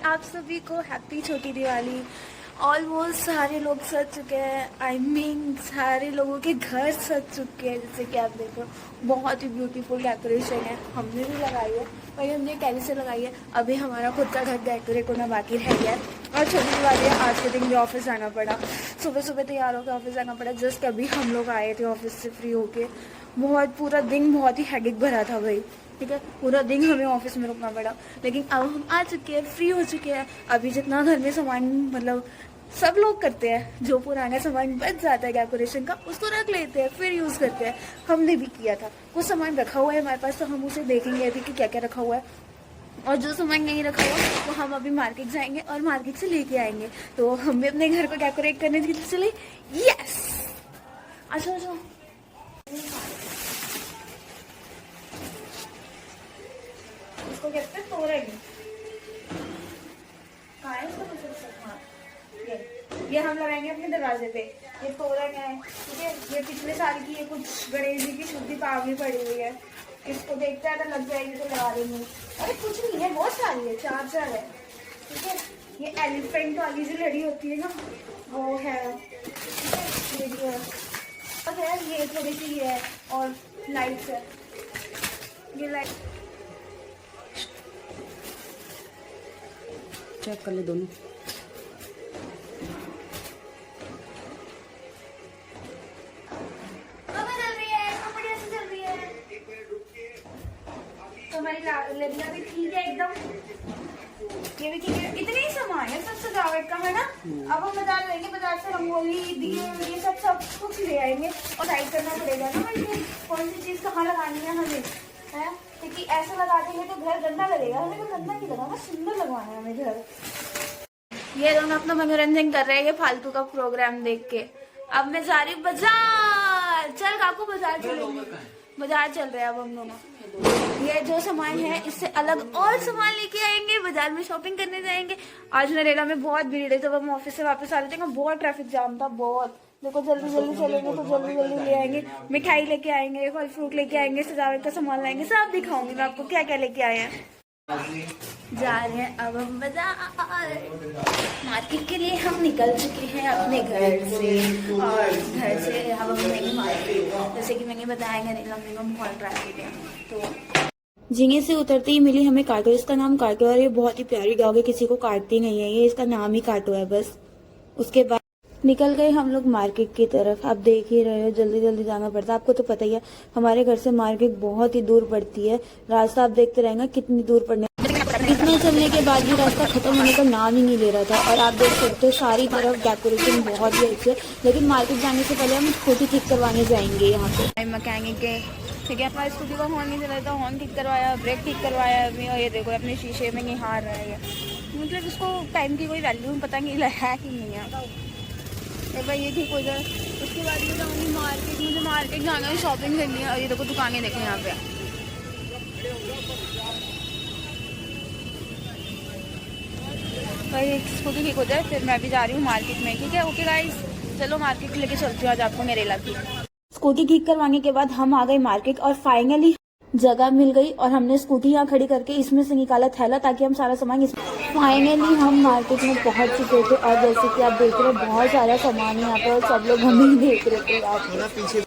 आप सभी को हैप्पी छोटी दिवाली। ऑलमोस्ट सारे लोग सज चुके हैं। आई मीन सारे लोगों के घर सज चुके हैं। जैसे कि आप देखो बहुत ही ब्यूटीफुल डेकोरेशन है। हमने भी लगाई है, वही हमने कैसे से लगाई है। अभी हमारा खुद का घर डेकोरेट होना बाकी रह गया है। और छोटी दिवाली है, आज के दिन भी ऑफिस जाना पड़ा। सुबह सुबह तैयार होकर ऑफिस जाना पड़ा। जस्ट अभी हम लोग आए थे ऑफिस से फ्री होके। बहुत पूरा दिन बहुत ही हेडेक भरा था भाई, ठीक है। पूरा दिन हमें ऑफिस में रुकना पड़ा, लेकिन अब हम आ चुके हैं, फ्री हो चुके हैं। अभी जितना घर में सामान मतलब सब लोग करते हैं, जो पुराना सामान बच जाता है डेकोरेशन का उसको रख लेते हैं, फिर यूज़ करते हैं। हमने भी किया था। कुछ सामान रखा हुआ है हमारे पास, तो हम उसे देखेंगे अभी कि क्या क्या रखा हुआ है। और जो सामान नहीं रखा हुआ वो हम अभी मार्केट जाएंगे और मार्केट से लेके आएंगे। तो हम भी अपने घर को डेकोरेट करने के लिए चले। यस, अच्छा अच्छा। इसको कहते हैं तोरण। कहाँ है इसका मतलब? हाँ, ये हम लगाएंगे अपने दरवाजे पे। ये तोरण है, ठीक है। ये पिछले साल की, ये कुछ गणेश जी की शुद्धि पावली पड़ी हुई है। इसको देखते हैं, अगर लग जाएगी तो लगा देंगे। अरे कुछ नहीं है, बहुत सारी है, चार चार है, ठीक है। ये एलिफेंट वाली जो लड़ी होती है ना, वो है, ठीक है। ये जो है ये थोड़ी सी है, और लाइट्स है। ये लाइट चेक कर ले दोनों। तो हमारी लड़ियाँ भी ठीक है एकदम, ये भी ठीक है। इतने ही सामान है, सब सजावट का है ना। अब हम बाजार जाएंगे, बाजार से रंगोली दिए ये सब कुछ ले आएंगे। और साइड करना पड़ेगा ना भाई, कौन सी चीज कहाँ लगानी है हमें, है। क्योंकि ऐसा लगा देंगे तो घर गंदा लगेगा। हमें तो गंदा नहीं लगाना, सुंदर लगवाना है हमें घर। ये दोनों अपना मनोरंजन कर रहे हैं ये फालतू का प्रोग्राम देख के। अब मैं जा रही हूँ बाजार। चल काकू, बाजार चलेंगे। बाजार चल रहे हैं अब हम दोनों। ये जो सामान है इससे अलग और सामान लेके आएंगे, बाजार में शॉपिंग करने जाएंगे। आज नरेला में बहुत भीड़ है, जब हम ऑफिस से वापस आ रहे थे बहुत ट्रैफिक जाम था, बहुत। देखो जल्दी जल्दी चलेंगे तो जल्दी जल्दी ले आएंगे। मिठाई लेके आएंगे, फल फ्रूट लेके आएंगे, सजावट का सामान लाएंगे, सब दिखाऊंगी मैं आपको क्या क्या लेके आए हैं। जा रहे हैं अब हम बाजार। मार्केट के लिए हम निकल चुके हैं अपने घर से, और घर से अब हम जाएंगे मार्केट। जैसे कि मैंने बताया नरेला में बहुत ट्रैफिक है। तो झींगे से उतरते ही मिली हमें काटो। इसका नाम काटो है और ये बहुत ही प्यारी डॉग है, किसी को काटती नहीं है ये, इसका नाम ही काटो है बस। उसके बाद निकल गए हम लोग मार्केट की तरफ। आप देख ही रहे हो, जल्दी जल्दी जाना पड़ता है। आपको तो पता ही है हमारे घर से मार्केट बहुत ही दूर पड़ती है। रास्ता आप देखते रहेंगे कितनी दूर पड़ने। इतना चलने के बाद भी रास्ता खत्म होने का नाम ही नहीं ले रहा था। और आप देख सकते हो सारी तरफ डेकोरेशन बहुत ही अच्छी है। लेकिन मार्केट जाने से पहले हम स्कूटी ठीक करवाने जाएंगे यहाँ पे मैकेनिक के, ठीक है। हमारी स्कूटी का हॉर्न नहीं चल रहा था, हॉर्न ठीक करवाया, ब्रेक ठीक करवाया अभी। और ये देखो अपने शीशे में निहार रहा है। मतलब इसको टाइम की कोई वैल्यू पता नहीं है कि नहीं है। एक बार ये ठीक हो जाए उसके बाद मैं जाऊँगी मार्केट। मुझे मार्केट जाना है, शॉपिंग करनी है। और ये देखो दुकानें देखें यहाँ पे। भाई स्कूटी ठीक हो जाए फिर मैं भी जा रही हूँ मार्केट में, ठीक है। ओके गाइस, चलो मार्केट लेके चलती हूँ आज आपको नरेला की। स्कूटी ठीक करवाने के बाद हम आ गए मार्केट, और फाइनली जगह मिल गई और हमने स्कूटी यहाँ खड़ी करके इसमें से निकाला थैला, ताकि हम सारा सामान फाइनली हम मार्केट में पहुंच चुके थे। और जैसे कि आप देख रहे हो बहुत सारा सामान है यहाँ पे, और सब लोग हमें ही देख रहे थे यार।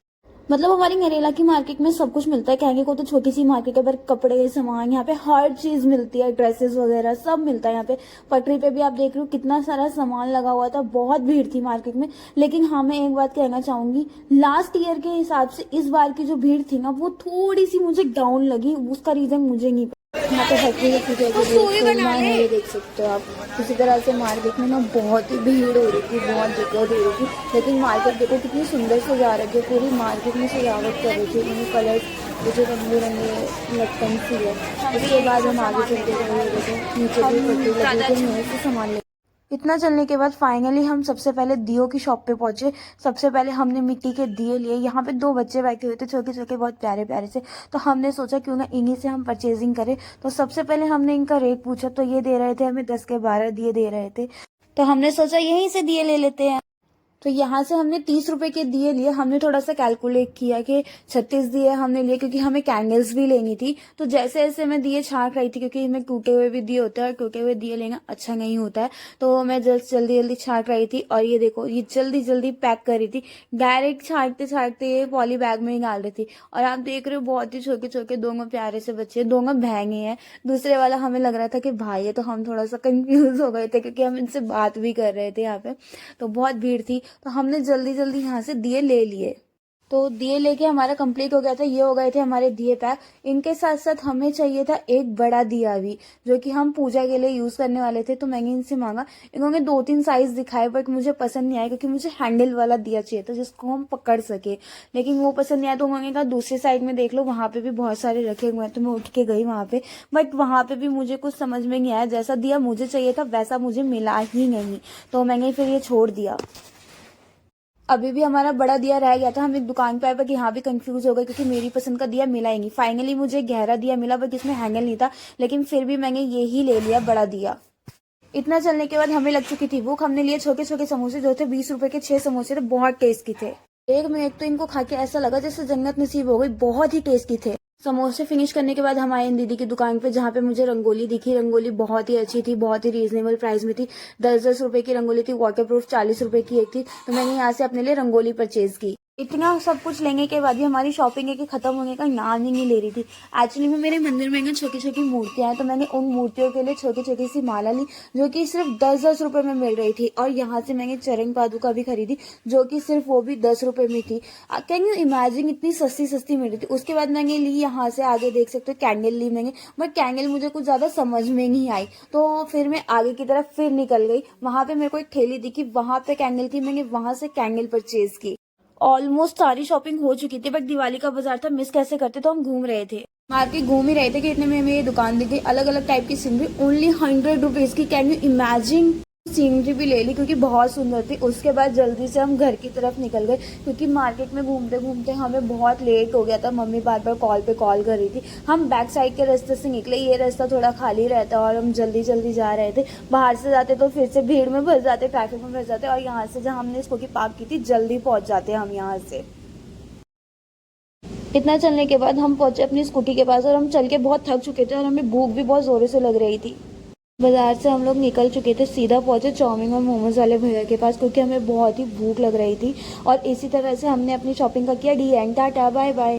मतलब हमारी नरेला की मार्केट में सब कुछ मिलता है। कहने को तो छोटी सी मार्केट है, पर कपड़े सामान यहाँ पे हर चीज मिलती है, ड्रेसेस वगैरह सब मिलता है यहाँ पे। पटरी पे भी आप देख रहे हो कितना सारा सामान लगा हुआ था, बहुत भीड़ थी मार्केट में। लेकिन हाँ, मैं एक बात कहना चाहूंगी, लास्ट ईयर के हिसाब से इस बार की जो भीड़ थी ना वो थोड़ी सी मुझे डाउन लगी। उसका रीजन मुझे नहीं। यहाँ पे ये देख सकते हो आप। इसी तरह से मार्केट में ना बहुत ही भीड़ हो रही थी, बहुत दिक्कत हो रही थी। लेकिन मार्केट देखो कितनी सुंदर सजा रखी है, पूरी मार्केट में सजावट कर रही थी। उन्हें कलर जो रंग बिरंगे लटकन सी है। उसके बाद हम आगे चलते गए, देखो नीचे भी पट्टी लगी थी, सामान। इतना चलने के बाद फाइनली हम सबसे पहले दियो की शॉप पे पहुंचे। सबसे पहले हमने मिट्टी के दिए लिए। यहाँ पे 2 बच्चे बैठे हुए थे, छोटे छोटे, बहुत प्यारे प्यारे से। तो हमने सोचा क्यों ना इन्हीं से हम परचेजिंग करें। तो सबसे पहले हमने इनका रेट पूछा, तो ये दे रहे थे हमें 10 के 12 दिए दे रहे थे। तो हमने सोचा यहीं से दिए ले लेते हैं। तो यहाँ से हमने 30 रुपए के दिए लिए। हमने थोड़ा सा कैलकुलेट किया कि 36 दिए हमने लिए, क्योंकि हमें कैंडल्स भी लेनी थी। तो जैसे जैसे मैं दिए छांट रही थी, क्योंकि मैं टूटे हुए भी दिए होते हैं और टूटे हुए दिए लेना अच्छा नहीं होता है, तो मैं जल्दी जल्दी छांट रही थी। और ये देखो, ये जल्दी जल्दी पैक कर रही थी, डायरेक्ट छांटते छांटते पॉली बैग में ही डाल रही थी। और आप देख रहे हो बहुत ही छोटे छोटे दोनों प्यारे से बच्चे, दोनों बहंगे हैं। दूसरे वाला हमें लग रहा था कि भाई है, तो हम थोड़ा सा कंफ्यूज हो गए थे, क्योंकि हम इनसे बात भी कर रहे थे यहाँ पे, तो बहुत भीड़ थी। तो हमने जल्दी जल्दी यहाँ से दिए ले लिए। तो दिए लेके हमारा कंप्लीट हो गया था। ये हो गए थे हमारे दिए पैक। इनके साथ साथ हमें चाहिए था एक बड़ा दिया भी, जो कि हम पूजा के लिए यूज करने वाले थे। तो मैंने इनसे मांगा, इन्होंने 2-3 साइज दिखाए, बट मुझे पसंद नहीं आया, क्योंकि मुझे हैंडल वाला दिया चाहिए था जिसको हम पकड़ सके। लेकिन वो पसंद नहीं आया, तो उन्होंने कहा दूसरी साइड में देख लो, वहां पे भी बहुत सारे रखे हुए हैं। तो मैं उठ के गई वहां पे, बट वहां पे भी मुझे कुछ समझ में नहीं आया। जैसा दिया मुझे चाहिए था वैसा मुझे मिला ही नहीं, तो मैंने फिर ये छोड़ दिया। अभी भी हमारा बड़ा दिया रह गया था। हम एक दुकान पे आए, बट यहाँ भी कंफ्यूज हो गए, क्योंकि मेरी पसंद का दिया मिला ही नहीं। फाइनली मुझे गहरा दिया मिला, बट इसमें हैंडल नहीं था, लेकिन फिर भी मैंने ये ही ले लिया, बड़ा दिया। इतना चलने के बाद हमें लग चुकी थी भूख। हमने लिए छोटे छोटे समोसे, जो थे 20 रुपए के 6 समोसे थे, बहुत टेस्टी थे। एक मिनट तो इनको खा के ऐसा लगा जैसे जन्नत नसीब हो गई, बहुत ही टेस्टी थे। समोसे फिनिश करने के बाद हम आए दीदी की दुकान पे, जहाँ पे मुझे रंगोली दिखी। रंगोली बहुत ही अच्छी थी, बहुत ही रीजनेबल प्राइस में थी। 10-10 रुपए की रंगोली थी, वाटरप्रूफ 40 रुपए की एक थी। तो मैंने यहाँ से अपने लिए रंगोली परचेज की। इतना सब कुछ लेने के बाद भी हमारी शॉपिंग है कि खत्म होने का नाम ही नहीं ले रही थी। एक्चुअली में मेरे मंदिर में छोटी छोटी मूर्तियां हैं, तो मैंने उन मूर्तियों के लिए छोटी छोटी सी माला ली, जो कि सिर्फ 10-10 रुपए में मिल रही थी। और यहाँ से मैंने चरण पादुका भी खरीदी, जो कि सिर्फ वो भी 10 रुपए में थी। कैन यू इमेजिन, इतनी सस्ती सस्ती मिल रही थी। उसके बाद मैंने ली, यहाँ से आगे देख सकते हो कैंडल ली मैंने, बट कैंडल मुझे कुछ ज्यादा समझ में नहीं आई। तो फिर मैं आगे की तरफ फिर निकल गई। वहां पे मेरे को एक ठेली दिखी, वहां पे कैंडल थी, मैंने वहां से कैंडल परचेज की। ऑलमोस्ट सारी शॉपिंग हो चुकी थी, बट दिवाली का बाजार था, मिस कैसे करते। तो हम घूम रहे थे, मार्केट घूम ही रहे थे, कि इतने में हमें ये दुकान दिख गई, अलग अलग टाइप की सीनरी, ओनली 100 रुपीज की। Can you imagine. सीनरी भी ले ली, क्योंकि बहुत सुंदर थी। उसके बाद जल्दी से हम घर की तरफ निकल गए, क्योंकि मार्केट में घूमते घूमते हमें बहुत लेट हो गया था। मम्मी बार बार कॉल पे कॉल कर रही थी। हम बैक साइड के रास्ते से निकले, ये रास्ता थोड़ा खाली रहता और हम जल्दी जल्दी जा रहे थे। बाहर से जाते तो फिर से भीड़ में फंस जाते, ट्रैफिक में फंस जाते, और यहाँ से जहाँ हमने स्कूटी पार्क की थी, जल्दी पहुंच जाते हम यहाँ से। इतना चलने के बाद हम पहुंचे अपनी स्कूटी के पास, और हम चल के बहुत थक चुके थे और हमें भूख भी बहुत जोरों से लग रही थी। बाजार से हम लोग निकल चुके थे, सीधा पहुंचे चाउमीन और मोमोज वाले भैया के पास, क्योंकि हमें बहुत ही भूख लग रही थी। और इसी तरह से हमने अपनी शॉपिंग का किया the end. Tata bye bye.